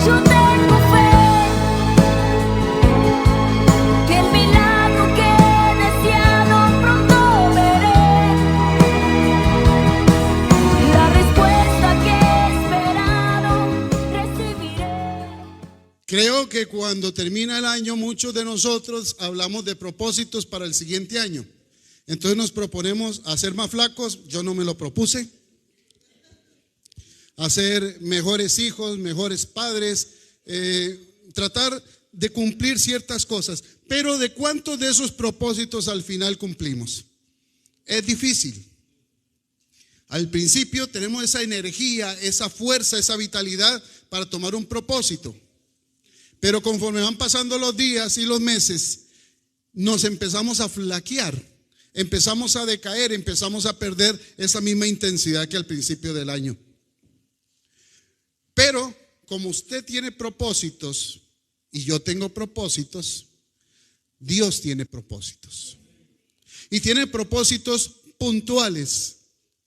Yo tengo fe que el milagro que he deseado pronto veré, la respuesta que he esperado recibiré. Creo que cuando termina el año, muchos de nosotros hablamos de propósitos para el siguiente año. Entonces nos proponemos hacer más flacos, yo no me lo propuse. Hacer mejores hijos, mejores padres, tratar de cumplir ciertas cosas. Pero ¿de cuántos de esos propósitos al final cumplimos? Es difícil. Al principio tenemos esa energía, esa fuerza, esa vitalidad para tomar un propósito. Pero conforme van pasando los días y los meses, nos empezamos a flaquear, empezamos a decaer, empezamos a perder esa misma intensidad que al principio del año. Pero como usted tiene propósitos y yo tengo propósitos, Dios tiene propósitos. Y tiene propósitos puntuales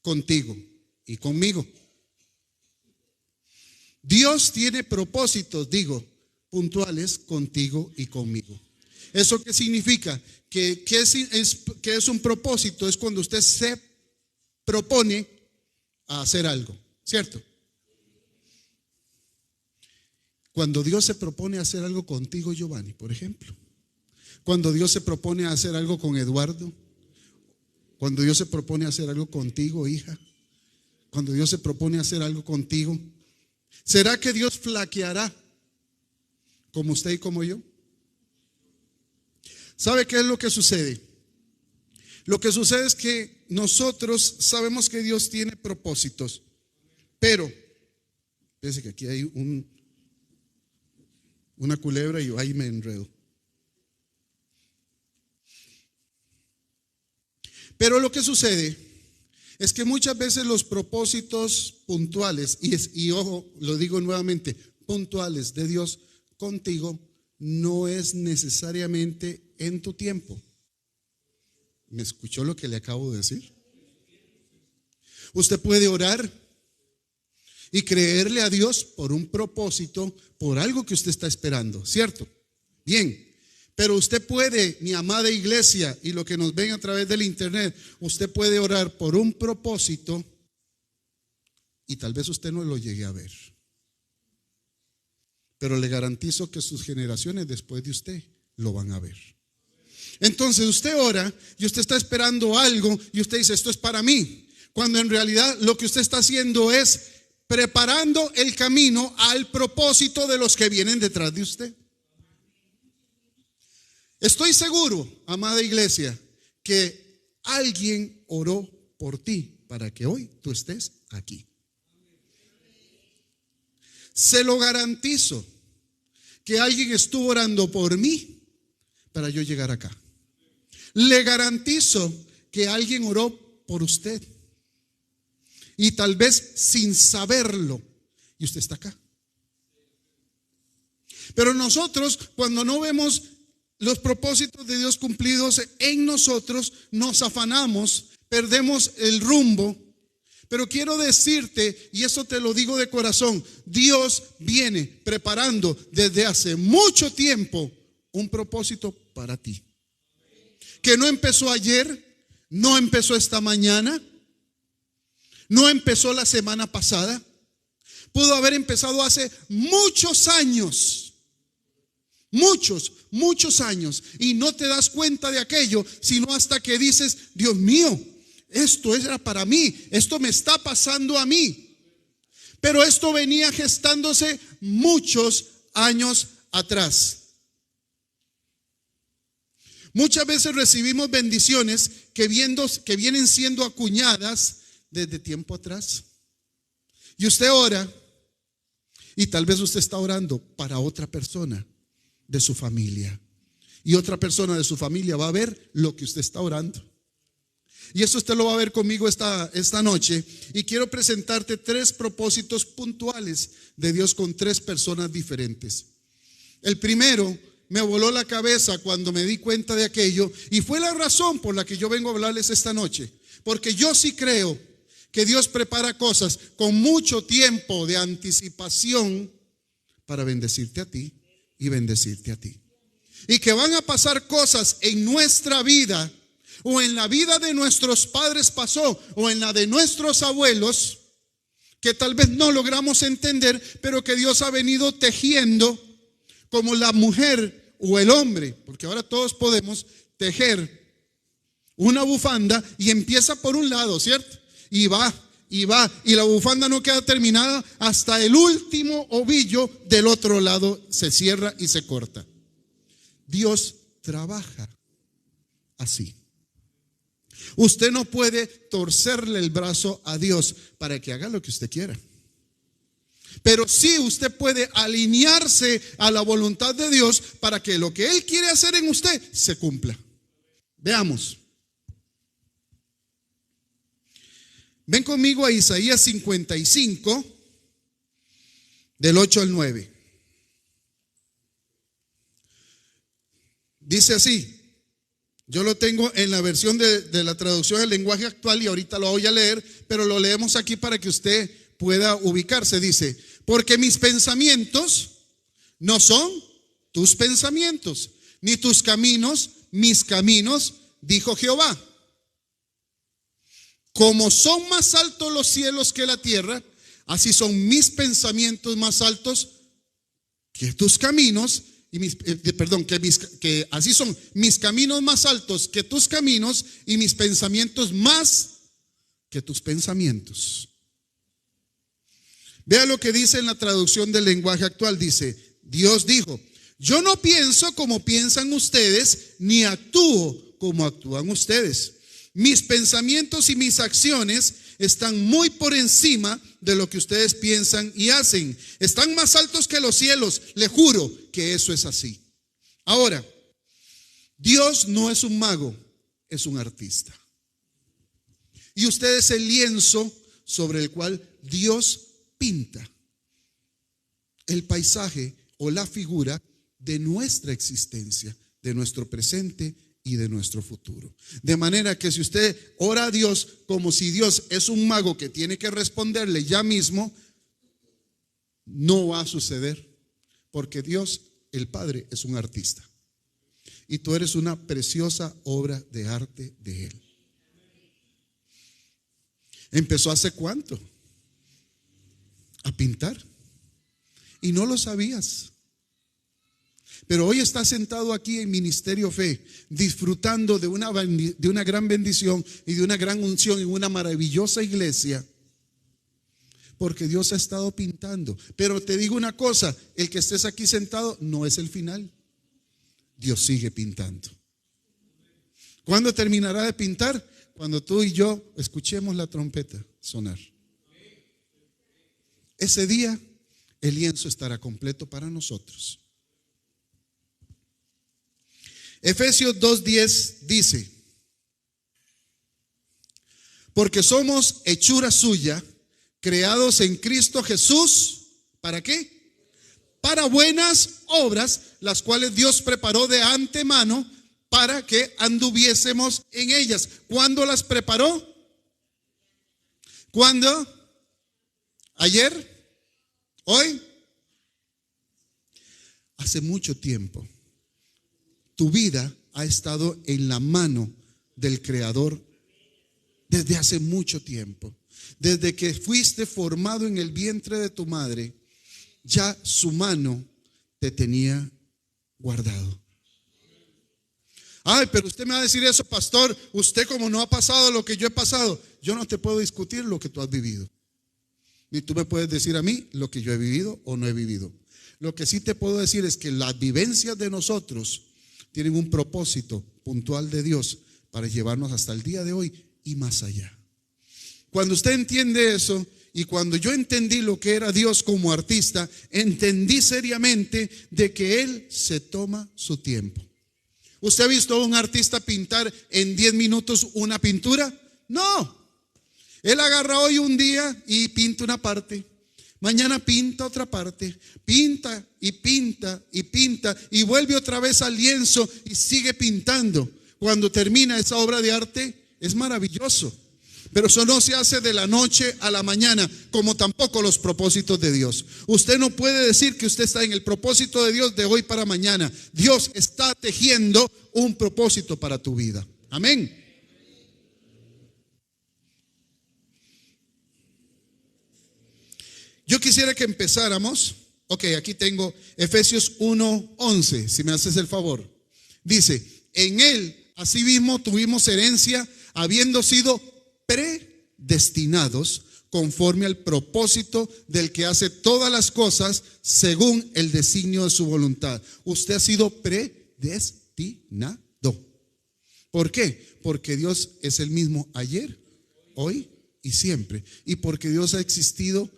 contigo y conmigo. Dios tiene propósitos, puntuales contigo y conmigo. ¿Eso qué significa? Que es un propósito, es cuando usted se propone a hacer algo, ¿cierto? Cuando Dios se propone a hacer algo contigo, Giovanni, por ejemplo. Cuando Dios se propone a hacer algo con Eduardo. Cuando Dios se propone a hacer algo contigo, hija. Cuando Dios se propone a hacer algo contigo. ¿Será que Dios flaqueará como usted y como yo? ¿Sabe qué es lo que sucede? Lo que sucede es que nosotros sabemos que Dios tiene propósitos, pero fíjense que aquí hay una culebra y yo ahí me enredo. Pero lo que sucede es que muchas veces los propósitos puntuales, y ojo, lo digo nuevamente, puntuales de Dios contigo, no es necesariamente en tu tiempo. ¿Me escuchó lo que le acabo de decir? Usted puede orar y creerle a Dios por un propósito, por algo que usted está esperando, ¿cierto? Bien, pero usted puede, mi amada iglesia, y lo que nos ven a través del internet, usted puede orar por un propósito y tal vez usted no lo llegue a ver. Pero le garantizo que sus generaciones después de usted lo van a ver. Entonces usted ora y usted está esperando algo y usted dice, esto es para mí, cuando en realidad lo que usted está haciendo es preparando el camino al propósito de los que vienen detrás de usted. Estoy seguro, amada iglesia, que alguien oró por ti para que hoy tú estés aquí. Se lo garantizo que alguien estuvo orando por mí para yo llegar acá. Le garantizo que alguien oró por usted y tal vez sin saberlo, y usted está acá. Pero nosotros, cuando no vemos los propósitos de Dios cumplidos en nosotros, nos afanamos, perdemos el rumbo. Pero quiero decirte, y eso te lo digo de corazón, Dios viene preparando desde hace mucho tiempo un propósito para ti. Que no empezó ayer, no empezó esta mañana, no empezó la semana pasada. Pudo haber empezado hace muchos años. Muchos años, y no te das cuenta de aquello, sino hasta que dices, Dios mío, esto era para mí, esto me está pasando a mí. Pero esto venía gestándose muchos años atrás. Muchas veces recibimos bendiciones que vienen siendo acuñadas desde tiempo atrás. Y usted ora, y tal vez usted está orando para otra persona de su familia, y otra persona de su familia va a ver lo que usted está orando. Y eso usted lo va a ver conmigo esta noche. Y quiero presentarte 3 propósitos puntuales de Dios con 3 personas diferentes. El primero me voló la cabeza cuando me di cuenta de aquello, y fue la razón por la que yo vengo a hablarles esta noche. Porque yo sí creo que Dios prepara cosas con mucho tiempo de anticipación para bendecirte a ti y bendecirte a ti. Y que van a pasar cosas en nuestra vida, o en la vida de nuestros padres pasó, o en la de nuestros abuelos, que tal vez no logramos entender, pero que Dios ha venido tejiendo, como la mujer o el hombre, porque ahora todos podemos tejer una bufanda y empieza por un lado, ¿cierto? Y va, y la bufanda no queda terminada hasta el último ovillo del otro lado se cierra y se corta. Dios trabaja así. Usted no puede torcerle el brazo a Dios para que haga lo que usted quiera. Pero sí usted puede alinearse a la voluntad de Dios para que lo que Él quiere hacer en usted se cumpla. Veamos. Ven conmigo a Isaías 55, del 8 al 9. Dice así. Yo lo tengo en la versión de la traducción del lenguaje actual y ahorita lo voy a leer, pero lo leemos aquí para que usted pueda ubicarse. Dice: porque mis pensamientos no son tus pensamientos, ni tus caminos mis caminos, dijo Jehová. Como son más altos los cielos que la tierra, así son mis pensamientos más altos que tus caminos. Que así son mis caminos más altos que tus caminos y mis pensamientos más que tus pensamientos. Vea lo que dice en la traducción del lenguaje actual. Dice: Dios dijo: yo no pienso como piensan ustedes, ni actúo como actúan ustedes. Mis pensamientos y mis acciones están muy por encima de lo que ustedes piensan y hacen. Están más altos que los cielos. Le juro que eso es así. Ahora, Dios no es un mago, es un artista. Y usted es el lienzo sobre el cual Dios pinta el paisaje o la figura de nuestra existencia, de nuestro presente y de nuestro futuro. De manera que si usted ora a Dios como si Dios es un mago que tiene que responderle ya mismo, no va a suceder, porque Dios, el Padre, es un artista y tú eres una preciosa obra de arte de Él. ¿Empezó hace cuánto a pintar? Y no lo sabías. Pero hoy está sentado aquí en Ministerio Fe, disfrutando de una gran bendición y de una gran unción en una maravillosa iglesia, porque Dios ha estado pintando. Pero te digo una cosa: el que estés aquí sentado no es el final. Dios sigue pintando. ¿Cuándo terminará de pintar? Cuando tú y yo escuchemos la trompeta sonar. Ese día el lienzo estará completo para nosotros. Efesios 2:10 dice: porque somos hechura suya, creados en Cristo Jesús. ¿Para qué? Para buenas obras, las cuales Dios preparó de antemano para que anduviésemos en ellas. ¿Cuándo las preparó? ¿Cuándo? ¿Ayer? ¿Hoy? Hace mucho tiempo. Tu vida ha estado en la mano del Creador desde hace mucho tiempo. Desde que fuiste formado en el vientre de tu madre, ya su mano te tenía guardado. Ay, pero usted me va a decir eso, pastor. Usted, como no ha pasado lo que yo he pasado, yo no te puedo discutir lo que tú has vivido. Ni tú me puedes decir a mí lo que yo he vivido o no he vivido. Lo que sí te puedo decir es que las vivencias de nosotros tienen un propósito puntual de Dios para llevarnos hasta el día de hoy y más allá. Cuando usted entiende eso, y cuando yo entendí lo que era Dios como artista, entendí seriamente de que Él se toma su tiempo. ¿Usted ha visto a un artista pintar en 10 minutos una pintura? No. Él agarra hoy un día y pinta una parte. Mañana pinta otra parte, pinta y pinta y pinta y vuelve otra vez al lienzo y sigue pintando. Cuando termina esa obra de arte es maravilloso. Pero eso no se hace de la noche a la mañana, como tampoco los propósitos de Dios. Usted no puede decir que usted está en el propósito de Dios de hoy para mañana. Dios está tejiendo un propósito para tu vida. Amén. Yo quisiera que empezáramos. Ok, aquí tengo Efesios 1:11, si me haces el favor. Dice, en él asimismo tuvimos herencia, habiendo sido predestinados conforme al propósito del que hace todas las cosas según el designio de su voluntad. Usted ha sido predestinado. ¿Por qué? Porque Dios es el mismo ayer, hoy y siempre. Y porque Dios ha existido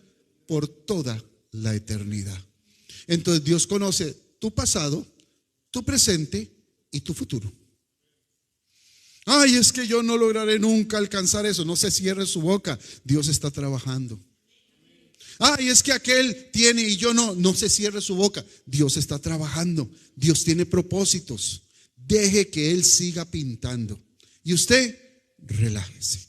por toda la eternidad. Entonces Dios conoce tu pasado, tu presente y tu futuro. Ay, es que yo no lograré nunca alcanzar eso. No se cierre su boca. Dios está trabajando. Ay, es que aquel tiene y yo no. No se cierre su boca. Dios está trabajando. Dios tiene propósitos. Deje que Él siga pintando. Y usted, relájese.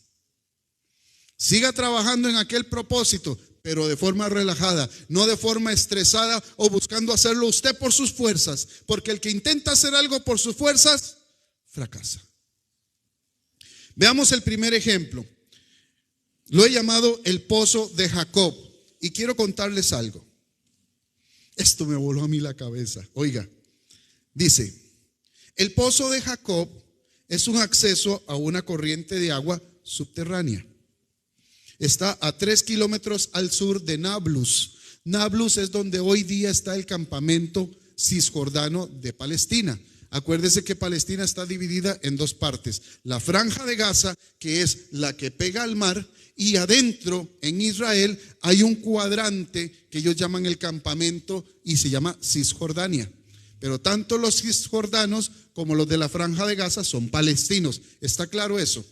Siga trabajando en aquel propósito, pero de forma relajada, no de forma estresada o buscando hacerlo usted por sus fuerzas. Porque el que intenta hacer algo por sus fuerzas, fracasa. Veamos el primer ejemplo. Lo he llamado el pozo de Jacob. Y quiero contarles algo. Esto me voló a mí la cabeza. Oiga, dice, el pozo de Jacob es un acceso a una corriente de agua subterránea. Está a 3 kilómetros al sur de Nablus. Nablus es donde hoy día está el campamento cisjordano de Palestina. Acuérdese que Palestina está dividida en dos partes. La franja de Gaza, que es la que pega al mar, y adentro en Israel hay un cuadrante que ellos llaman el campamento y se llama Cisjordania. Pero tanto los cisjordanos como los de la franja de Gaza son palestinos. ¿Está claro eso?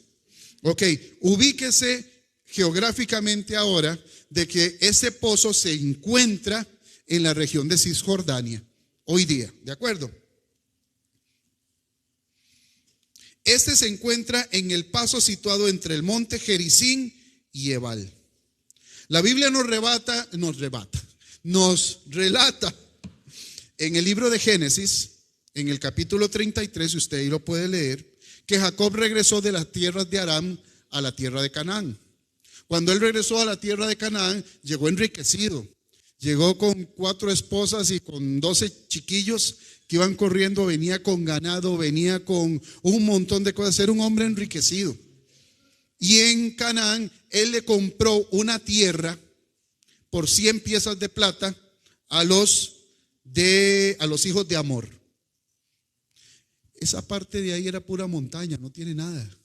Ok, ubíquese geográficamente ahora de que ese pozo se encuentra en la región de Cisjordania hoy día, ¿de acuerdo? Este se encuentra en el paso situado entre el monte Gerizim y Ebal. La Biblia nos relata en el libro de Génesis, en el capítulo 33, y usted ahí lo puede leer, que Jacob regresó de las tierras de Aram a la tierra de Canaán. Cuando él regresó a la tierra de Canaán, llegó enriquecido. Llegó con 4 esposas y con 12 chiquillos que iban corriendo, venía con ganado, venía con un montón de cosas. Era un hombre enriquecido. Y en Canaán, él le compró una tierra por 100 piezas de plata a los hijos de Amor. Esa parte de ahí era pura montaña, no tiene nada.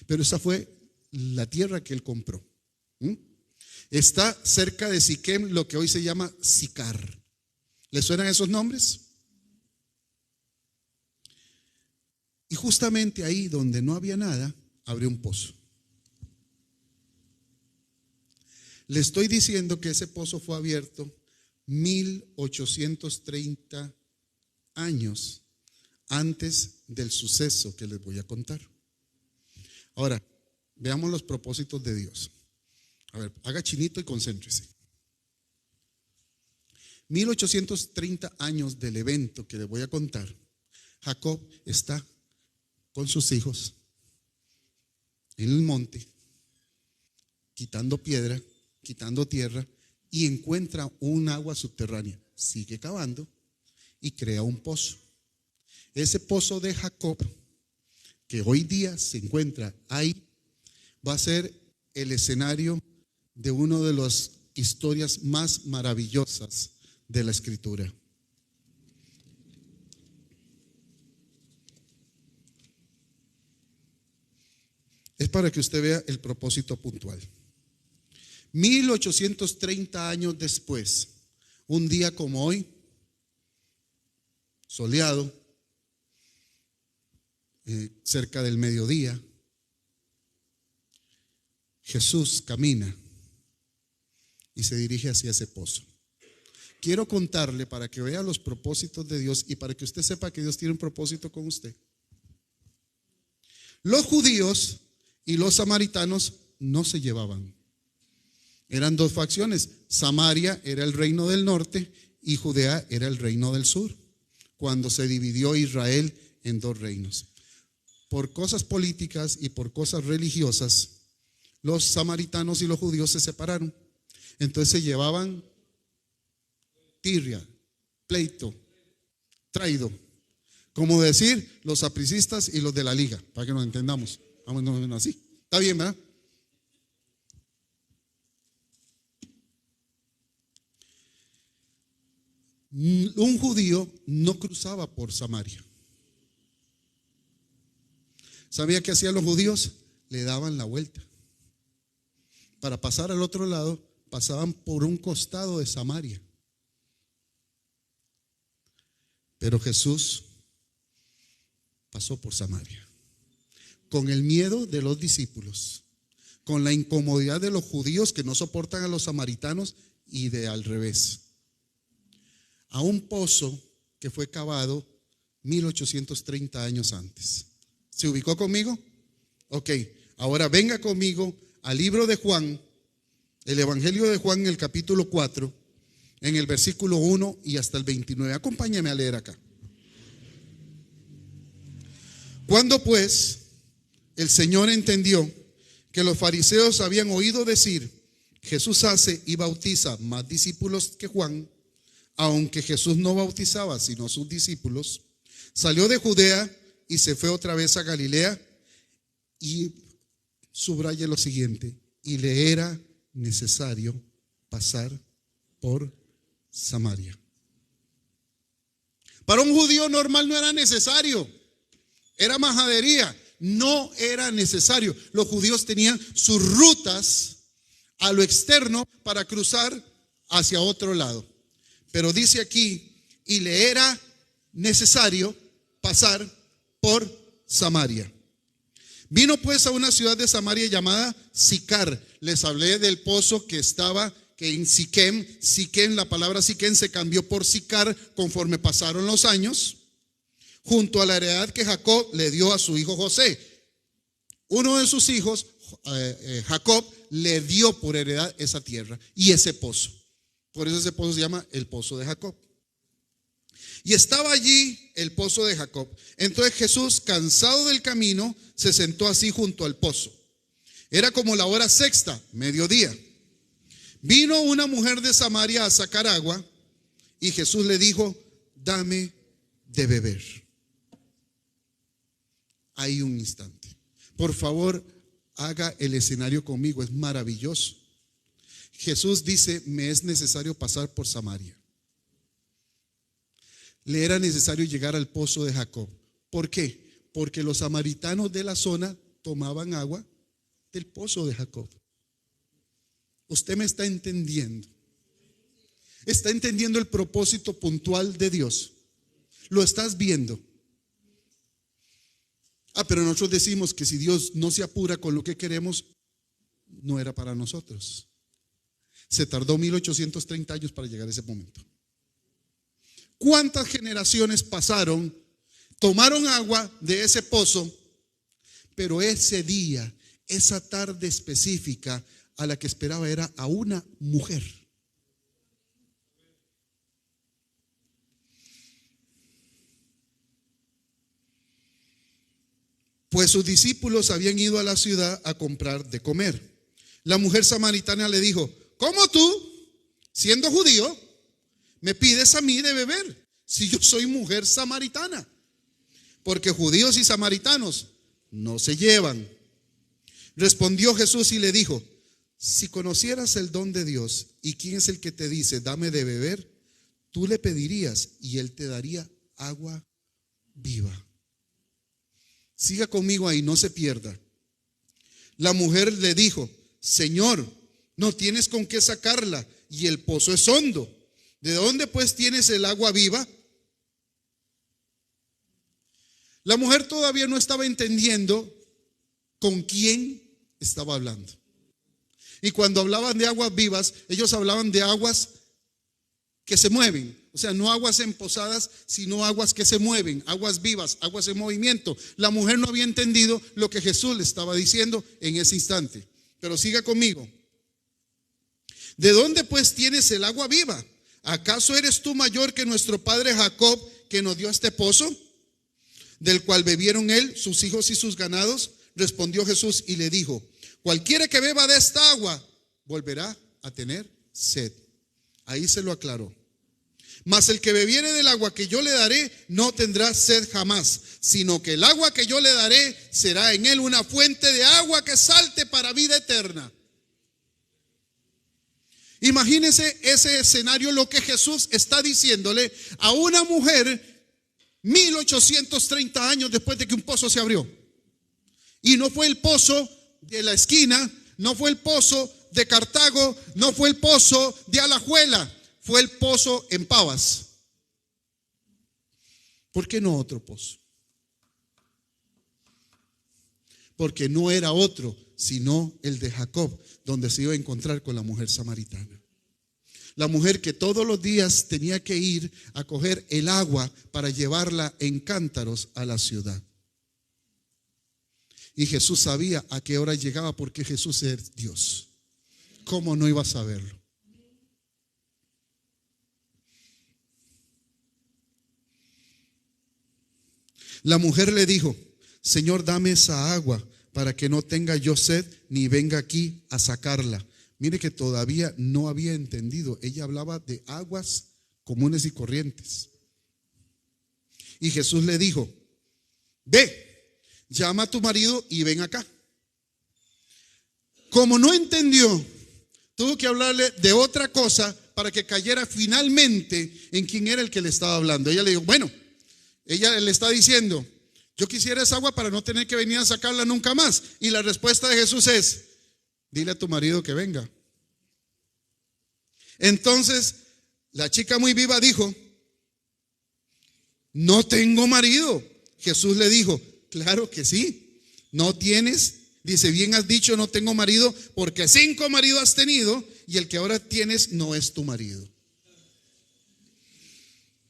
Pero esa fue la tierra que él compró. Está cerca de Siquem, lo que hoy se llama Sicar. ¿Le suenan esos nombres? Y justamente ahí donde no había nada, abrió un pozo. Le estoy diciendo que ese pozo fue abierto 1830 años antes del suceso que les voy a contar. Ahora, veamos los propósitos de Dios. A ver, haga chinito y concéntrese. 1830 años del evento que les voy a contar. Jacob está con sus hijos en el monte, quitando piedra, quitando tierra, y encuentra un agua subterránea. Sigue cavando y crea un pozo. Ese pozo de Jacob, que hoy día se encuentra ahí, va a ser el escenario de una de las historias más maravillosas de la Escritura. Es para que usted vea el propósito puntual. 1830 años después, un día como hoy, soleado, cerca del mediodía, Jesús camina y se dirige hacia ese pozo. Quiero contarle para que vea los propósitos de Dios y para que usted sepa que Dios tiene un propósito con usted. Los judíos y los samaritanos no se llevaban. Eran dos facciones. Samaria era el reino del norte y Judea era el reino del sur, cuando se dividió Israel en dos reinos. Por cosas políticas y por cosas religiosas, los samaritanos y los judíos se separaron. Entonces se llevaban tirria, pleito, traído. Como decir, los sapricistas y los de la liga, para que nos entendamos. Vamos así. ¿Está bien, verdad? Un judío no cruzaba por Samaria. ¿Sabía qué hacían los judíos? Le daban la vuelta. Para pasar al otro lado, pasaban por un costado de Samaria. Pero Jesús pasó por Samaria, con el miedo de los discípulos, con la incomodidad de los judíos que no soportan a los samaritanos y de al revés, a un pozo que fue cavado 1830 años antes. ¿Se ubicó conmigo? Ok, ahora venga conmigo al libro de Juan, el Evangelio de Juan, en el capítulo 4, en el versículo 1 y hasta el 29. Acompáñame a leer acá. Cuando pues el Señor entendió que los fariseos habían oído decir, Jesús hace y bautiza más discípulos que Juan, aunque Jesús no bautizaba sino sus discípulos, salió de Judea y se fue otra vez a Galilea. Y subraye lo siguiente: y le era necesario pasar por Samaria. Para un judío normal no era necesario, era majadería, no era necesario. Los judíos tenían sus rutas a lo externo para cruzar hacia otro lado. Pero dice aquí, y le era necesario pasar por Samaria. Vino pues a una ciudad de Samaria llamada Sicar. Les hablé del pozo que estaba en Siquem. Siquem, la palabra Siquem se cambió por Sicar conforme pasaron los años, junto a la heredad que Jacob le dio a su hijo José. Uno de sus hijos, Jacob, le dio por heredad esa tierra y ese pozo. Por eso ese pozo se llama el pozo de Jacob. Y estaba allí el pozo de Jacob. Entonces Jesús, cansado del camino, se sentó así junto al pozo. Era como la hora sexta, mediodía. Vino una mujer de Samaria a sacar agua y Jesús le dijo, dame de beber. Hay un instante. Por favor, haga el escenario conmigo, es maravilloso. Jesús dice, me es necesario pasar por Samaria. Le era necesario llegar al pozo de Jacob. ¿Por qué? Porque los samaritanos de la zona tomaban agua del pozo de Jacob. Usted me está entendiendo. Está entendiendo el propósito puntual de Dios. Lo estás viendo. Pero nosotros decimos que si Dios no se apura con lo que queremos, no era para nosotros. Se tardó 1830 años para llegar a ese momento. ¿Cuántas generaciones pasaron? Tomaron agua de ese pozo, pero ese día, esa tarde específica, a la que esperaba era a una mujer. Pues sus discípulos habían ido a la ciudad a comprar de comer. La mujer samaritana le dijo, ¿cómo tú, siendo judío, me pides a mí de beber si yo soy mujer samaritana? Porque judíos y samaritanos no se llevan. Respondió Jesús y le dijo, si conocieras el don de Dios y quién es el que te dice, dame de beber, tú le pedirías y él te daría agua viva. Siga conmigo ahí, no se pierda. La mujer le dijo, Señor, no tienes con qué sacarla y el pozo es hondo. ¿De dónde pues tienes el agua viva? La mujer todavía no estaba entendiendo con quién estaba hablando. Y cuando hablaban de aguas vivas, ellos hablaban de aguas que se mueven. O sea, no aguas emposadas, sino aguas que se mueven, aguas vivas, aguas en movimiento. La mujer no había entendido lo que Jesús le estaba diciendo en ese instante. Pero siga conmigo. ¿De dónde pues tienes el agua viva? ¿Acaso eres tú mayor que nuestro padre Jacob, que nos dio este pozo, del cual bebieron él, sus hijos y sus ganados? Respondió Jesús y le dijo: cualquiera que beba de esta agua volverá a tener sed. Ahí se lo aclaró. Mas el que bebiere del agua que yo le daré no tendrá sed jamás, sino que el agua que yo le daré será en él una fuente de agua que salte para vida eterna. Imagínese ese escenario, lo que Jesús está diciéndole a una mujer 1830 años después de que un pozo se abrió. Y no fue el pozo de la esquina, no fue el pozo de Cartago, no fue el pozo de Alajuela, fue el pozo en Pavas. ¿Por qué no otro pozo? Porque no era otro, sino el de Jacob, donde se iba a encontrar con la mujer samaritana. La mujer que todos los días tenía que ir a coger el agua para llevarla en cántaros a la ciudad. Y Jesús sabía a qué hora llegaba, porque Jesús es Dios. ¿Cómo no iba a saberlo? La mujer le dijo: Señor, dame esa agua para que no tenga yo sed ni venga aquí a sacarla. Mire que todavía no había entendido. Ella hablaba de aguas comunes y corrientes. Y Jesús le dijo: ve, llama a tu marido y ven acá. Como no entendió, tuvo que hablarle de otra cosa para que cayera finalmente en quién era el que le estaba hablando. Ella le dijo: bueno, ella le está diciendo: yo quisiera esa agua para no tener que venir a sacarla nunca más. Y la respuesta de Jesús es: dile a tu marido que venga. Entonces la chica muy viva dijo: no tengo marido. Jesús le dijo: claro que sí, no tienes. Dice: bien has dicho, no tengo marido, porque 5 maridos has tenido y el que ahora tienes no es tu marido.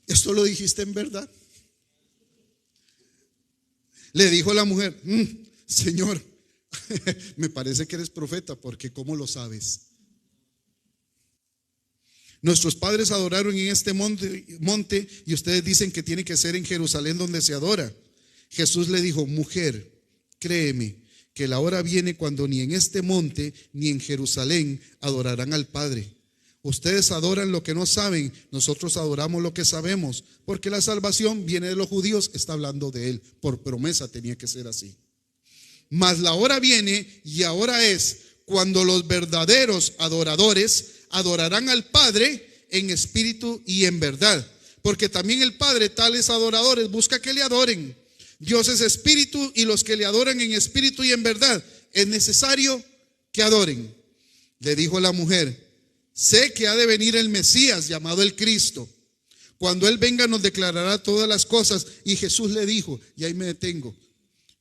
¿Esto lo dijiste en verdad? Le dijo la mujer: Señor, me parece que eres profeta, porque ¿cómo lo sabes? Nuestros padres adoraron en este monte y ustedes dicen que tiene que ser en Jerusalén donde se adora. Jesús le dijo: mujer, créeme que la hora viene cuando ni en este monte ni en Jerusalén adorarán al Padre. Ustedes adoran lo que no saben, nosotros adoramos lo que sabemos, porque la salvación viene de los judíos. Está hablando de él, por promesa tenía que ser así. Mas la hora viene, y ahora es, cuando los verdaderos adoradores adorarán al Padre en espíritu y en verdad, porque también el Padre tales adoradores busca que le adoren. Dios es espíritu, y los que le adoran en espíritu y en verdad es necesario que adoren. Le dijo la mujer: sé que ha de venir el Mesías, llamado el Cristo. Cuando Él venga nos declarará todas las cosas. Y Jesús le dijo, y ahí me detengo: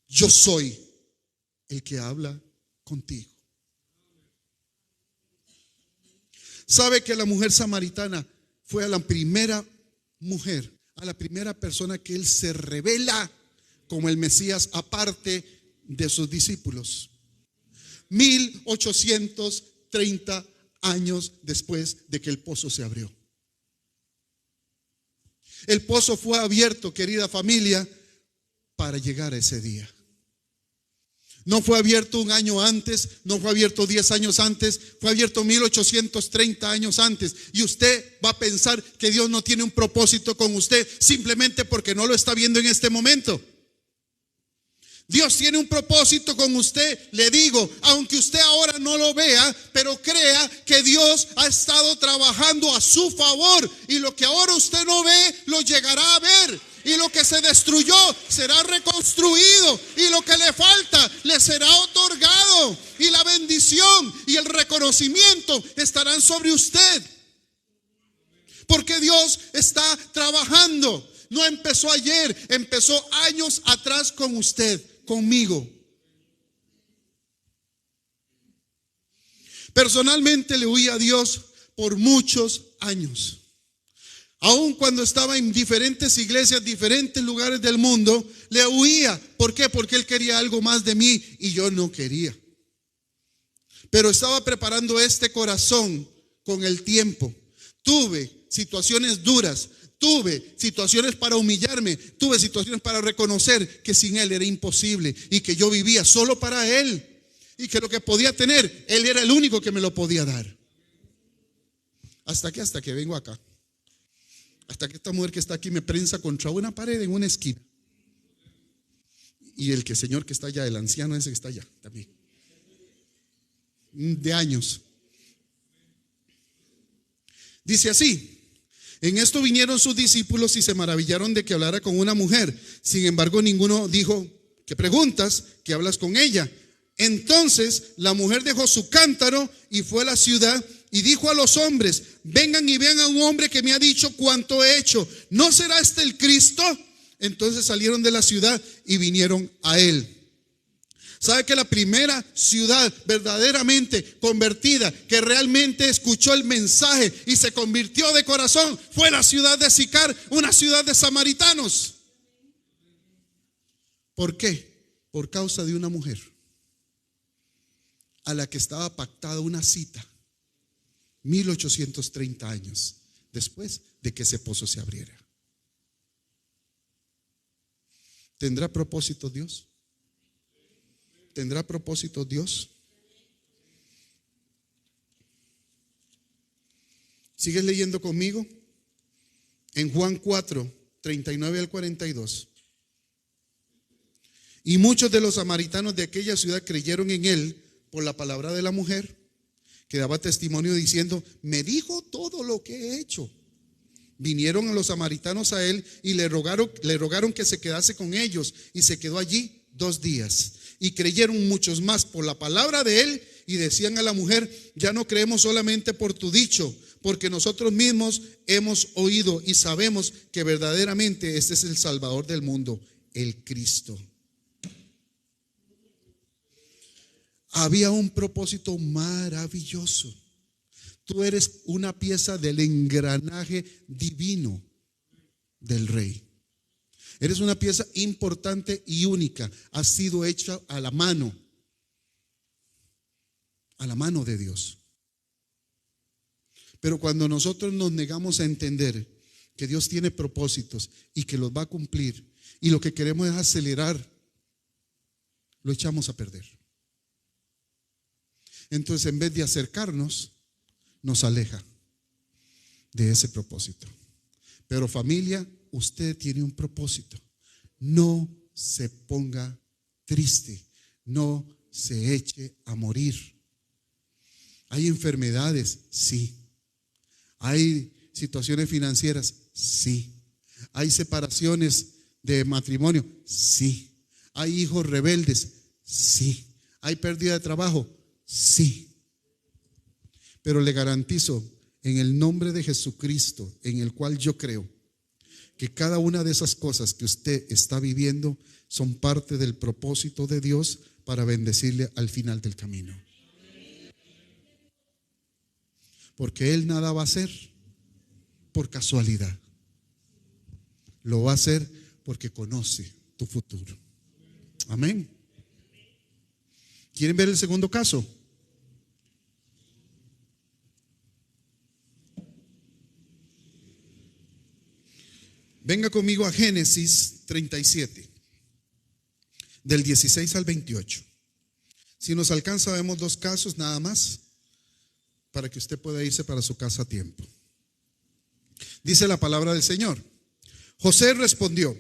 yo soy el que habla contigo. ¿Sabe que la mujer samaritana fue a la primera mujer, a la primera persona que Él se revela como el Mesías, aparte de sus discípulos? 1830 años después de que el pozo se abrió. El pozo fue abierto, querida familia, para llegar a ese día. No fue abierto un año antes, no fue abierto 10 años antes, fue abierto 1830 años antes. Y usted va a pensar que Dios no tiene un propósito con usted simplemente porque no lo está viendo en este momento. Dios tiene un propósito con usted, le digo, aunque usted ahora no lo vea, pero crea que Dios ha estado trabajando a su favor, y lo que ahora usted no ve, lo llegará a ver, y lo que se destruyó será reconstruido, y lo que le falta le será otorgado, y la bendición y el reconocimiento estarán sobre usted, porque Dios está trabajando. No empezó ayer, empezó años atrás con usted, conmigo. Personalmente le oí a Dios por muchos años. Aun cuando estaba en diferentes iglesias, diferentes lugares del mundo, le huía. ¿Por qué? Porque él quería algo más de mí y yo no quería. Pero estaba preparando este corazón con el tiempo. Tuve situaciones duras, tuve situaciones para humillarme, tuve situaciones para reconocer que sin él era imposible y que yo vivía solo para él y que lo que podía tener, él era el único que me lo podía dar. Hasta que vengo acá. Hasta que esta mujer que está aquí me prensa contra una pared en una esquina. Y el señor que está allá, el anciano ese que está allá también. De años. Dice así: en esto vinieron sus discípulos y se maravillaron de que hablara con una mujer. Sin embargo, ninguno dijo: ¿qué preguntas? ¿Qué hablas con ella? Entonces la mujer dejó su cántaro y fue a la ciudad y dijo a los hombres: vengan y vean a un hombre que me ha dicho cuánto he hecho. ¿No será este el Cristo? Entonces salieron de la ciudad y vinieron a él. ¿Sabe que la primera ciudad verdaderamente convertida, que realmente escuchó el mensaje y se convirtió de corazón, fue la ciudad de Sicar, una ciudad de samaritanos? ¿Por qué? Por causa de una mujer a la que estaba pactada una cita 1830 años después de que ese pozo se abriera. ¿Tendrá propósito Dios? ¿Tendrá propósito Dios? ¿Sigues leyendo conmigo? En Juan 4, 39 al 42. Y muchos de los samaritanos de aquella ciudad creyeron en él por la palabra de la mujer, que daba testimonio diciendo: me dijo todo lo que he hecho. Vinieron a los samaritanos a él y le rogaron que se quedase con ellos, y se quedó allí 2 días. Y creyeron muchos más por la palabra de él, y decían a la mujer: ya no creemos solamente por tu dicho, porque nosotros mismos hemos oído y sabemos que verdaderamente este es el Salvador del mundo, el Cristo. Había un propósito maravilloso. Tú eres una pieza del engranaje divino del Rey. Eres una pieza importante y única. Has sido hecha a la mano de Dios. Pero cuando nosotros nos negamos a entender que Dios tiene propósitos y que los va a cumplir, y lo que queremos es acelerar, lo echamos a perder. Entonces, en vez de acercarnos, nos aleja de ese propósito. Pero familia, usted tiene un propósito. No se ponga triste, no se eche a morir. Hay enfermedades, sí. Hay situaciones financieras, sí. Hay separaciones de matrimonio, sí. Hay hijos rebeldes, sí. Hay pérdida de trabajo, sí. Pero le garantizo, en el nombre de Jesucristo, en el cual yo creo, que cada una de esas cosas que usted está viviendo son parte del propósito de Dios para bendecirle al final del camino. Porque Él nada va a hacer por casualidad. Lo va a hacer porque conoce tu futuro. Amén. ¿Quieren ver el segundo caso? Venga conmigo a Génesis 37, del 16 al 28. Si nos alcanza, vemos 2 casos nada más, para que usted pueda irse para su casa a tiempo. Dice la palabra del Señor: José respondió: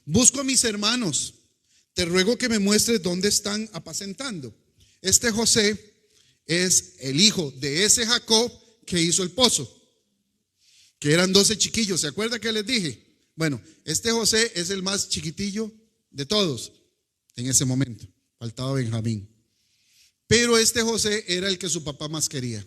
busco a mis hermanos, te ruego que me muestres dónde están apacentando. Este José es el hijo de ese Jacob que hizo el pozo, que eran 12 chiquillos. ¿Se acuerda que les dije? Bueno, este José es el más chiquitillo de todos en ese momento. Faltaba Benjamín. Pero este José era el que su papá más quería.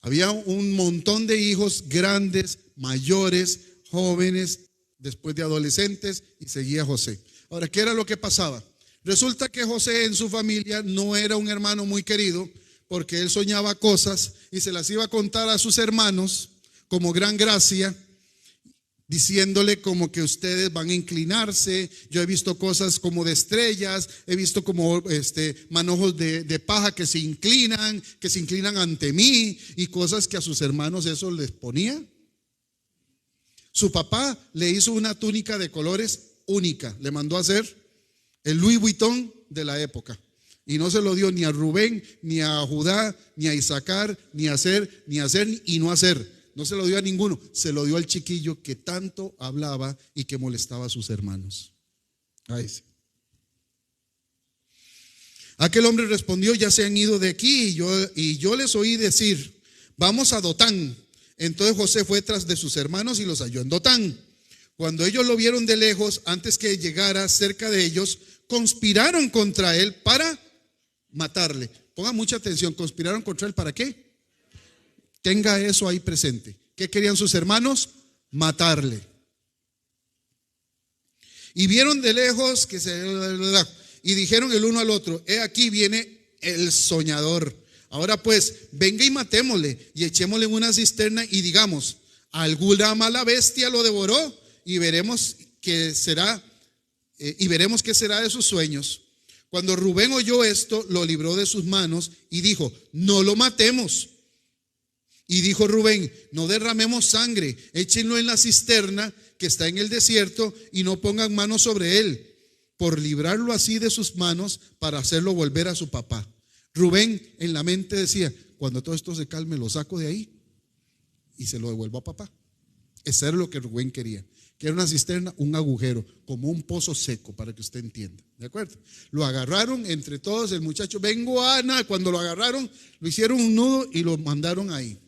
Había un montón de hijos grandes, mayores, jóvenes, después de adolescentes, y seguía José. Ahora, ¿qué era lo que pasaba? Resulta que José en su familia no era un hermano muy querido, porque él soñaba cosas y se las iba a contar a sus hermanos como gran gracia, diciéndole como que ustedes van a inclinarse. Yo he visto cosas como de estrellas, he visto como manojos de paja que se inclinan ante mí, y cosas que a sus hermanos eso les ponía. Su papá le hizo una túnica de colores única, le mandó a hacer el Louis Vuitton de la época, y no se lo dio ni a Rubén, ni a Judá, ni a Isaacar, ni a hacer y no hacer. No se lo dio a ninguno, se lo dio al chiquillo que tanto hablaba y que molestaba a sus hermanos. A ese. Aquel hombre respondió: ya se han ido de aquí, y yo les oí decir: vamos a Dotán. Entonces José fue tras de sus hermanos y los halló en Dotán. Cuando ellos lo vieron de lejos, antes que llegara cerca de ellos, conspiraron contra él para matarle. Ponga mucha atención, conspiraron contra él ¿para qué? Tenga eso ahí presente. ¿Qué querían sus hermanos? Matarle. Y vieron de lejos y dijeron el uno al otro: he aquí viene el soñador. Ahora pues, venga y matémosle y echémosle en una cisterna y digamos: alguna mala bestia lo devoró, y veremos qué será de sus sueños. Cuando Rubén oyó esto, lo libró de sus manos y dijo: no lo matemos. Y dijo Rubén: no derramemos sangre, échenlo en la cisterna que está en el desierto y no pongan manos sobre él, por librarlo así de sus manos, para hacerlo volver a su papá. Rubén en la mente decía: cuando todo esto se calme, lo saco de ahí y se lo devuelvo a papá. Eso era lo que Rubén quería, que era una cisterna, un agujero, como un pozo seco, para que usted entienda, ¿de acuerdo? Lo agarraron entre todos, el muchacho: vengo, Ana. Cuando lo agarraron, lo hicieron un nudo y lo mandaron ahí.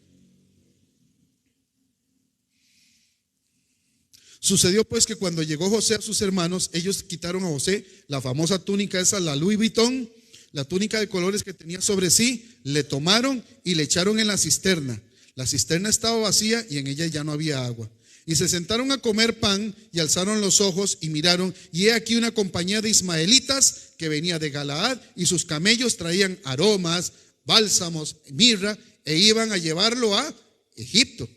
Sucedió pues que cuando llegó José a sus hermanos, ellos quitaron a José la famosa túnica esa, la Louis Vuitton, la túnica de colores que tenía sobre sí, le tomaron y le echaron en la cisterna. La cisterna estaba vacía y en ella ya no había agua. Y se sentaron a comer pan y alzaron los ojos y miraron, y he aquí una compañía de ismaelitas que venía de Galaad, y sus camellos traían aromas, bálsamos, mirra, e iban a llevarlo a Egipto.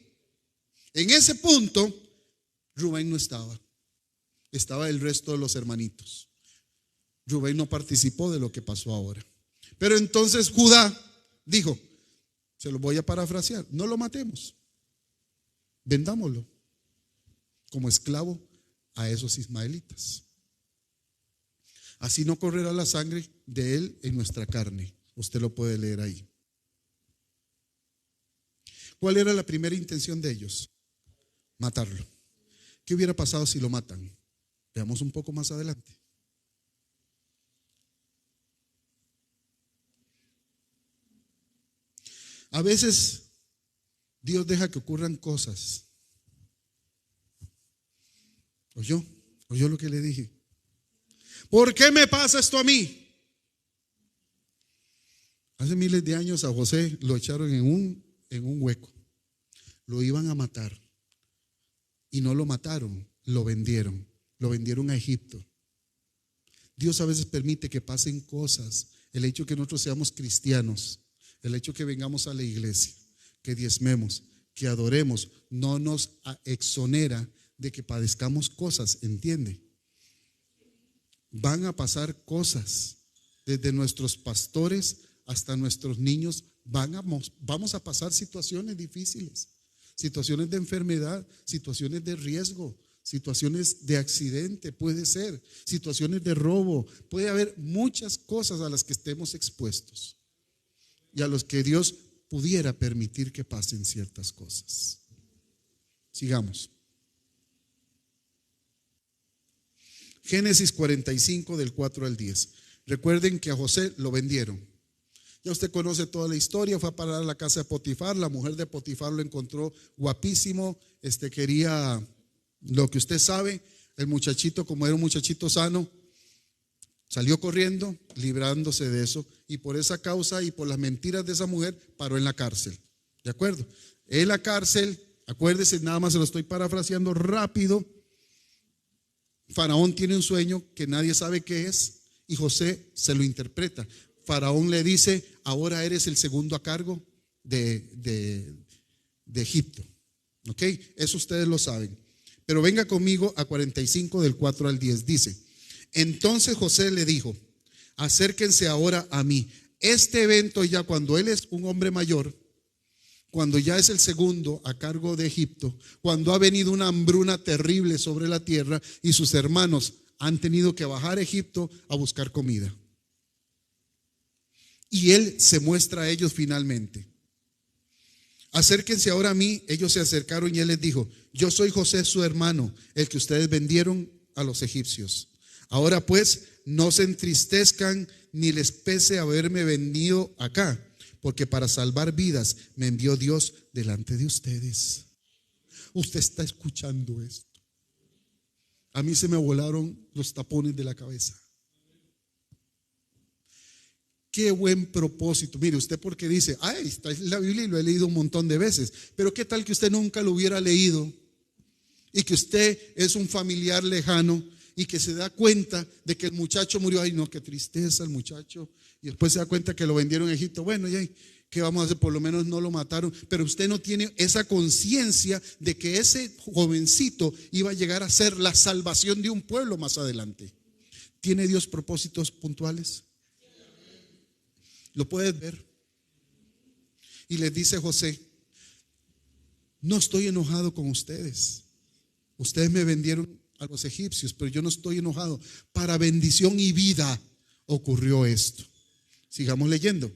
En ese punto Rubén no estaba, estaba el resto de los hermanitos. Rubén no participó de lo que pasó ahora. Pero entonces Judá dijo, se lo voy a parafrasear: no lo matemos, vendámoslo como esclavo a esos ismaelitas. Así no correrá la sangre de él en nuestra carne. Usted lo puede leer ahí. ¿Cuál era la primera intención de ellos? Matarlo. ¿Qué hubiera pasado si lo matan? Veamos un poco más adelante. A veces Dios deja que ocurran cosas. ¿Oyó lo que le dije? ¿Por qué me pasa esto a mí? Hace miles de años a José lo echaron en un hueco. Lo iban a matar. Y no lo mataron, lo vendieron a Egipto. Dios a veces permite que pasen cosas. El hecho que nosotros seamos cristianos, el hecho que vengamos a la iglesia, que diezmemos, que adoremos, no nos exonera de que padezcamos cosas, ¿entiende? Van a pasar cosas, desde nuestros pastores hasta nuestros niños. Vamos a pasar situaciones difíciles, situaciones de enfermedad, situaciones de riesgo, situaciones de accidente, puede ser, situaciones de robo. Puede haber muchas cosas a las que estemos expuestos y a los que Dios pudiera permitir que pasen ciertas cosas. Sigamos. Génesis 45 del 4 al 10. Recuerden que a José lo vendieron. Ya usted conoce toda la historia. Fue a parar a la casa de Potifar. La mujer de Potifar lo encontró guapísimo. Quería lo que usted sabe. El muchachito, como era un muchachito sano, salió corriendo, librándose de eso. Y por esa causa y por las mentiras de esa mujer, paró en la cárcel. ¿De acuerdo? En la cárcel, acuérdese, nada más se lo estoy parafraseando rápido. Faraón tiene un sueño que nadie sabe qué es, y José se lo interpreta. Faraón le dice: ahora eres el segundo a cargo de Egipto. ¿Ok? Eso ustedes lo saben. Pero venga conmigo a 45 del 4 al 10. Dice, entonces José le dijo, acérquense ahora a mí. Este evento ya cuando él es un hombre mayor, cuando ya es el segundo a cargo de Egipto, cuando ha venido una hambruna terrible sobre la tierra y sus hermanos han tenido que bajar a Egipto a buscar comida. Y él se muestra a ellos finalmente. Acérquense ahora a mí. Ellos se acercaron y él les dijo, yo soy José su hermano, el que ustedes vendieron a los egipcios. Ahora pues, no se entristezcan ni les pese haberme venido acá, porque para salvar vidas me envió Dios delante de ustedes. Usted está escuchando esto. A mí se me volaron los tapones de la cabeza. Qué buen propósito. Mire, usted porque dice, ay, está en la Biblia y lo he leído un montón de veces. Pero qué tal que usted nunca lo hubiera leído y que usted es un familiar lejano y que se da cuenta de que el muchacho murió. Ay, no, qué tristeza el muchacho. Y después se da cuenta que lo vendieron a Egipto. Bueno, ya, ¿qué vamos a hacer? Por lo menos no lo mataron. Pero usted no tiene esa conciencia de que ese jovencito iba a llegar a ser la salvación de un pueblo más adelante. ¿Tiene Dios propósitos puntuales? Lo puedes ver. Y les dice José, no estoy enojado con ustedes. Ustedes me vendieron a los egipcios, pero yo no estoy enojado. Para bendición y vida ocurrió esto. Sigamos leyendo.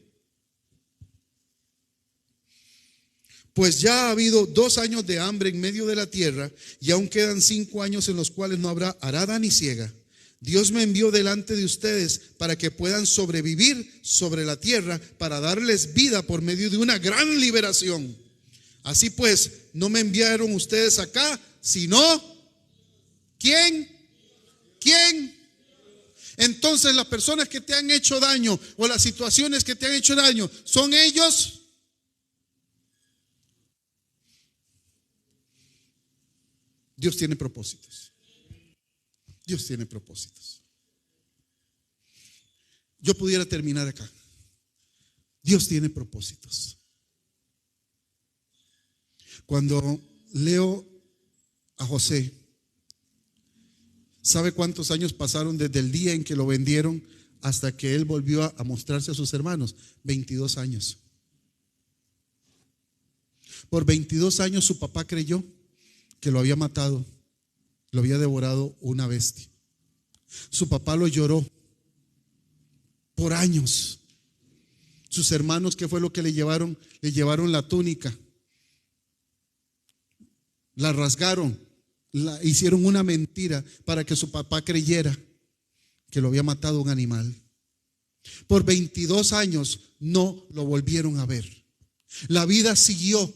Pues ya ha habido 2 años de hambre en medio de la tierra y aún quedan 5 años en los cuales no habrá arada ni siega. Dios me envió delante de ustedes para que puedan sobrevivir sobre la tierra, para darles vida por medio de una gran liberación. Así pues, no me enviaron ustedes acá, sino ¿quién? ¿Quién? Entonces las personas que te han hecho daño o las situaciones que te han hecho daño, ¿son ellos? Dios tiene propósitos. Dios tiene propósitos. Yo pudiera terminar acá. Dios tiene propósitos. Cuando leo a José, ¿sabe cuántos años pasaron desde el día en que lo vendieron hasta que él volvió a mostrarse a sus hermanos? 22 años. Por 22 años su papá creyó que lo había matado, lo había devorado una bestia. Su papá lo lloró por años. Sus hermanos, ¿qué fue lo que le llevaron? Le llevaron la túnica, la rasgaron, hicieron una mentira para que su papá creyera que lo había matado un animal. Por 22 años no lo volvieron a ver. La vida siguió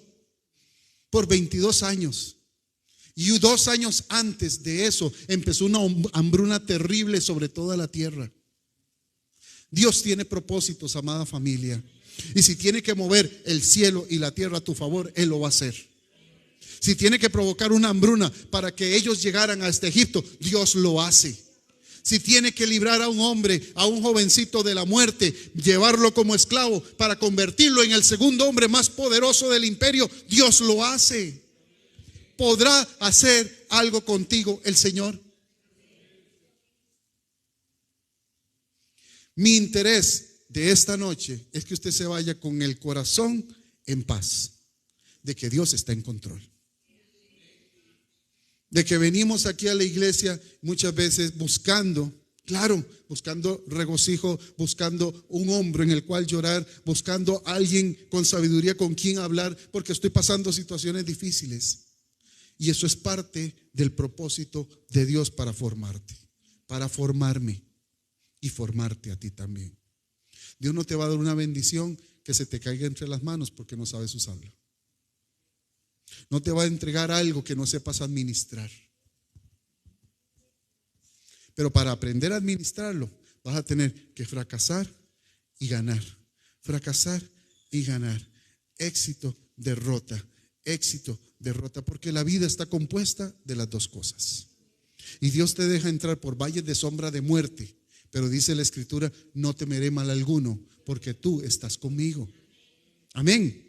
por 22 años. Y 2 años antes de eso empezó una hambruna terrible sobre toda la tierra. Dios tiene propósitos, amada familia. Y si tiene que mover el cielo y la tierra a tu favor, Él lo va a hacer. Si tiene que provocar una hambruna para que ellos llegaran a este Egipto, Dios lo hace. Si tiene que librar a un hombre, a un jovencito de la muerte, llevarlo como esclavo para convertirlo en el segundo hombre más poderoso del imperio, Dios lo hace. ¿Podrá hacer algo contigo el Señor? Mi interés de esta noche es que usted se vaya con el corazón en paz, de que Dios está en control. De que venimos aquí a la iglesia muchas veces buscando, claro, buscando regocijo, buscando un hombro en el cual llorar, buscando a alguien con sabiduría con quien hablar, porque estoy pasando situaciones difíciles. Y eso es parte del propósito de Dios para formarte, para formarme y formarte a ti también. Dios no te va a dar una bendición que se te caiga entre las manos porque no sabes usarla. No te va a entregar algo que no sepas administrar. Pero para aprender a administrarlo, vas a tener que fracasar y ganar. Fracasar y ganar. Éxito, derrota. Éxito, derrota, porque la vida está compuesta de las dos cosas. Y Dios te deja entrar por valles de sombra de muerte, pero dice la Escritura, no temeré mal alguno, porque tú estás conmigo. Amén.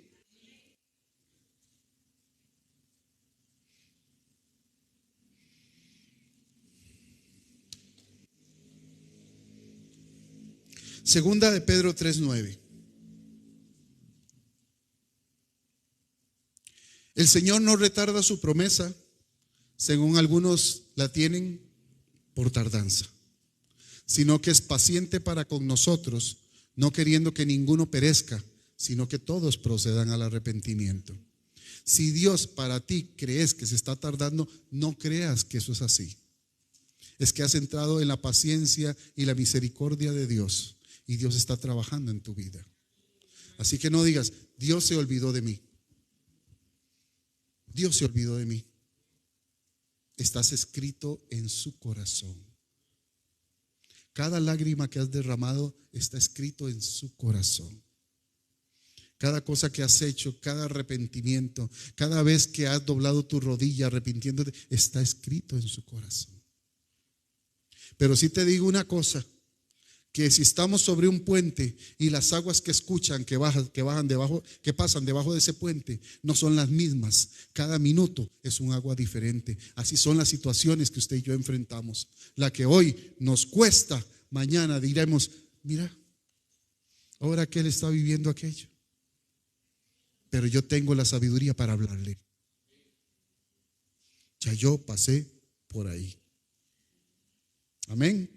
Segunda de Pedro 3:9. El Señor no retarda su promesa, según algunos la tienen por tardanza, sino que es paciente para con nosotros, no queriendo que ninguno perezca, sino que todos procedan al arrepentimiento. Si Dios para ti crees que se está tardando, no creas que eso es así. Es que has entrado en la paciencia y la misericordia de Dios, y Dios está trabajando en tu vida. Así que no digas, Dios se olvidó de mí. Dios se olvidó de mí. Estás escrito en su corazón. Cada lágrima que has derramado está escrito en su corazón. Cada cosa que has hecho, cada arrepentimiento, cada vez que has doblado tu rodilla arrepintiéndote, está escrito en su corazón. Pero sí te digo una cosa, que si estamos sobre un puente y las aguas que escuchan, que pasan debajo de ese puente, no son las mismas. Cada minuto es un agua diferente. Así son las situaciones que usted y yo enfrentamos. La que hoy nos cuesta, mañana diremos, mira, ahora que él está viviendo aquello. Pero yo tengo la sabiduría para hablarle. Ya yo pasé por ahí. Amén.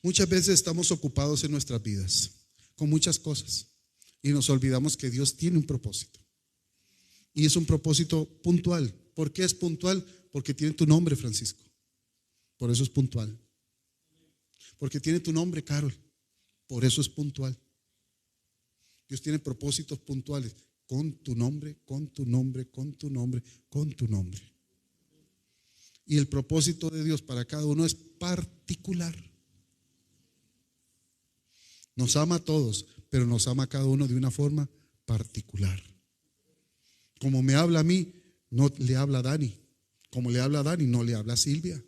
Muchas veces estamos ocupados en nuestras vidas con muchas cosas y nos olvidamos que Dios tiene un propósito. Y es un propósito puntual. ¿Por qué es puntual? Porque tiene tu nombre, Francisco. Por eso es puntual. Porque tiene tu nombre, Carol. Por eso es puntual. Dios tiene propósitos puntuales con tu nombre, con tu nombre, con tu nombre, con tu nombre. Y el propósito de Dios para cada uno es particular. Nos ama a todos, pero nos ama a cada uno de una forma particular. Como me habla a mí, no le habla a Dani. Como le habla a Dani, no le habla a Silvia.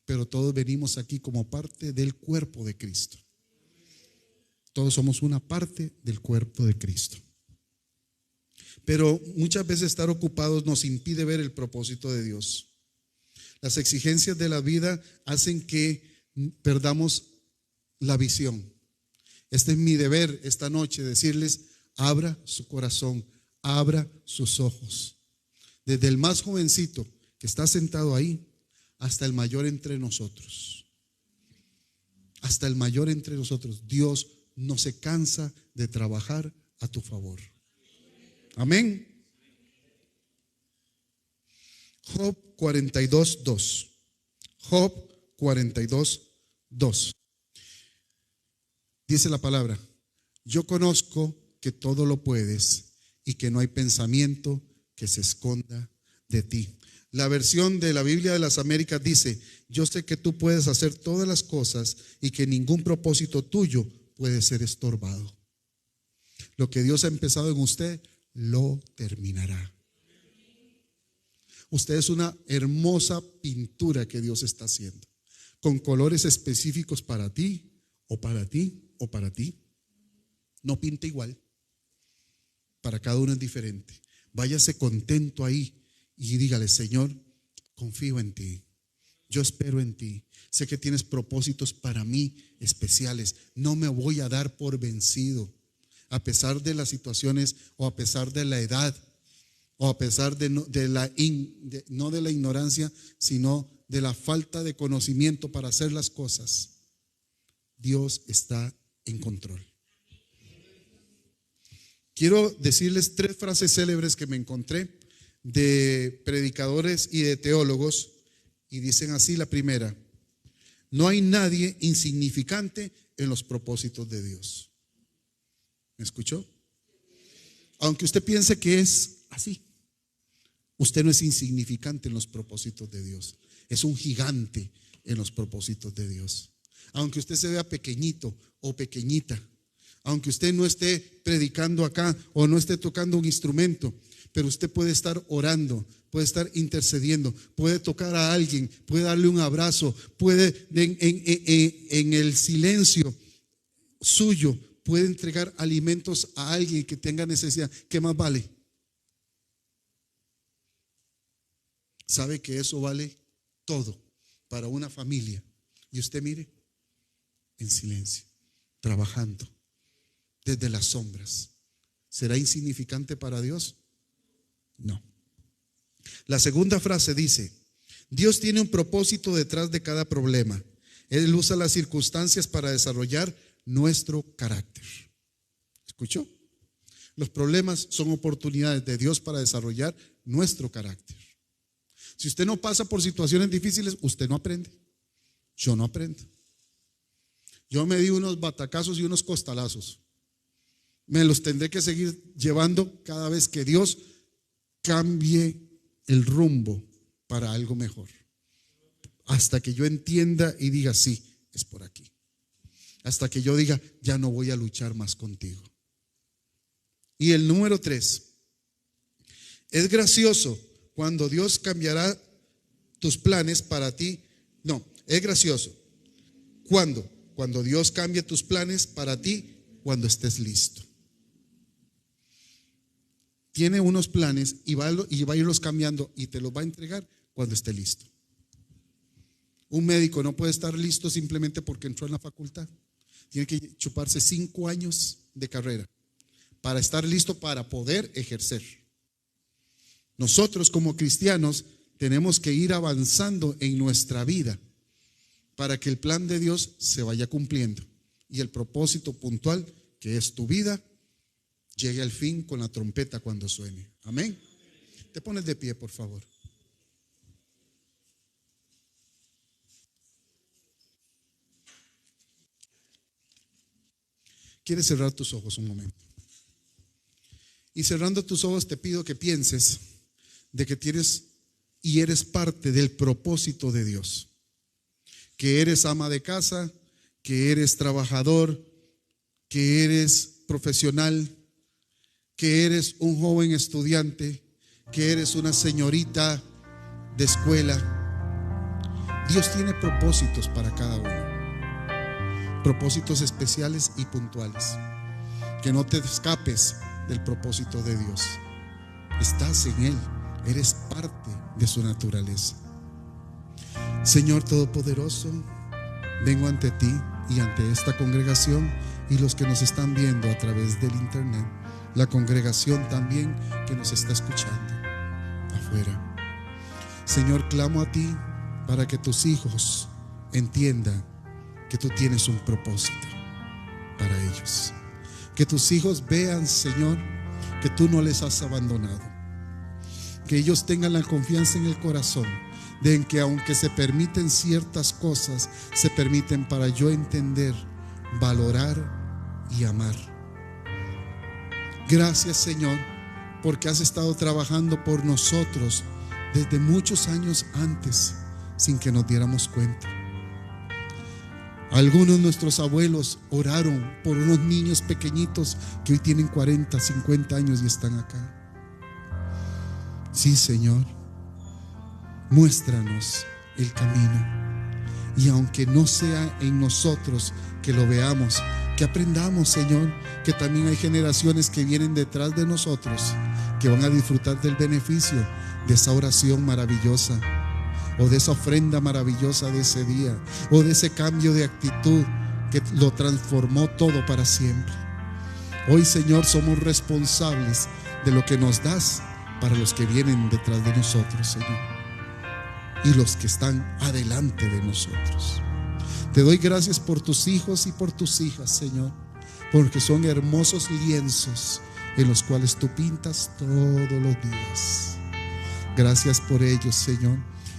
Pero todos venimos aquí como parte del cuerpo de Cristo. Todos somos una parte del cuerpo de Cristo. Pero muchas veces estar ocupados nos impide ver el propósito de Dios. Las exigencias de la vida hacen que perdamos la visión. Este es mi deber esta noche, decirles, abra su corazón, abra sus ojos. Desde el más jovencito que está sentado ahí hasta el mayor entre nosotros. Hasta el mayor entre nosotros. Dios no se cansa de trabajar a tu favor. Amén. Job 42:2. Job 42:2. Dice la palabra: yo conozco que todo lo puedes y que no hay pensamiento que se esconda de ti. La versión de la Biblia de las Américas dice: yo sé que tú puedes hacer todas las cosas y que ningún propósito tuyo puede ser estorbado. Lo que Dios ha empezado en usted, lo terminará. Usted es una hermosa pintura que Dios está haciendo, con colores específicos para ti, o para ti, o para ti. No pinte igual. Para cada uno es diferente. Váyase contento ahí y dígale: Señor, confío en ti. Yo espero en ti. Sé que tienes propósitos para mí especiales. No me voy a dar por vencido, a pesar de las situaciones, o a pesar de la edad, o a pesar no de la ignorancia, sino de la falta de conocimiento para hacer las cosas. Dios está en control. Quiero decirles 3 frases célebres que me encontré de predicadores y de teólogos, y dicen así. La primera: no hay nadie insignificante en los propósitos de Dios. ¿Me escuchó? Aunque usted piense que es así, usted no es insignificante en los propósitos de Dios. Es un gigante en los propósitos de Dios. Aunque usted se vea pequeñito o pequeñita, aunque usted no esté predicando acá o no esté tocando un instrumento, pero usted puede estar orando, puede estar intercediendo, puede tocar a alguien, puede darle un abrazo, puede en el silencio suyo, puede entregar alimentos a alguien que tenga necesidad. ¿Qué más vale? sabe que eso vale todo para una familia. Y usted mire, en silencio, trabajando desde las sombras. ¿Será insignificante para Dios? No. La segunda frase dice: Dios tiene un propósito detrás de cada problema. Él usa las circunstancias para desarrollar nuestro carácter. ¿Escuchó? Los problemas son oportunidades de Dios para desarrollar nuestro carácter. Si usted no pasa por situaciones difíciles, usted no aprende. Yo no aprendo. Yo me di unos batacazos y unos costalazos. Me los tendré que seguir llevando cada vez que Dios cambie el rumbo para algo mejor. Hasta que yo entienda y diga, sí, es por aquí. Hasta que yo diga, ya no voy a luchar más contigo. Y el número 3, es gracioso cuando Dios cambiará tus planes para ti. No, es gracioso. ¿Cuándo? Cuando Dios cambie tus planes para ti cuando estés listo. Tiene unos planes y va a irlos cambiando y te los va a entregar cuando esté listo. Un médico no puede estar listo simplemente porque entró en la facultad. Tiene que chuparse 5 años de carrera para estar listo para poder ejercer. Nosotros como cristianos tenemos que ir avanzando en nuestra vida para que el plan de Dios se vaya cumpliendo y el propósito puntual, que es tu vida, llegue al fin con la trompeta cuando suene. Amén. Te pones de pie, por favor. ¿Quieres cerrar tus ojos un momento? Y cerrando tus ojos te pido que pienses de que tienes y eres parte del propósito de Dios. Que eres ama de casa, que eres trabajador, que eres profesional, que eres un joven estudiante, que eres una señorita de escuela. Dios tiene propósitos para cada uno, propósitos especiales y puntuales. Que no te escapes del propósito de Dios. Estás en Él, eres parte de su naturaleza. Señor Todopoderoso, vengo ante ti y ante esta congregación y los que nos están viendo a través del internet, la congregación también que nos está escuchando afuera. Señor, clamo a ti para que tus hijos entiendan que tú tienes un propósito para ellos. Que tus hijos vean, Señor, que tú no les has abandonado. Que ellos tengan la confianza en el corazón de que aunque se permiten ciertas cosas, se permiten para yo entender, valorar y amar. Gracias, Señor, porque has estado trabajando por nosotros desde muchos años antes, sin que nos diéramos cuenta. Algunos de nuestros abuelos oraron por unos niños pequeñitos que hoy tienen 40, 50 años y están acá. Sí, Señor, muéstranos el camino. Y aunque no sea en nosotros que lo veamos, que aprendamos, Señor, que también hay generaciones que vienen detrás de nosotros que van a disfrutar del beneficio de esa oración maravillosa, o de esa ofrenda maravillosa de ese día, o de ese cambio de actitud que lo transformó todo para siempre. Hoy, Señor, somos responsables de lo que nos das para los que vienen detrás de nosotros, Señor, y los que están adelante de nosotros. Te doy gracias por tus hijos y por tus hijas, Señor, porque son hermosos lienzos en los cuales tú pintas todos los días. Gracias por ellos, Señor.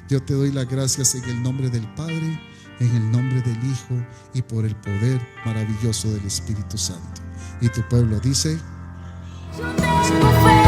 Yo te doy las gracias en el nombre del Padre, en el nombre del Hijo y por el poder maravilloso del Espíritu Santo. Y tu pueblo dice: Yo tengo fe.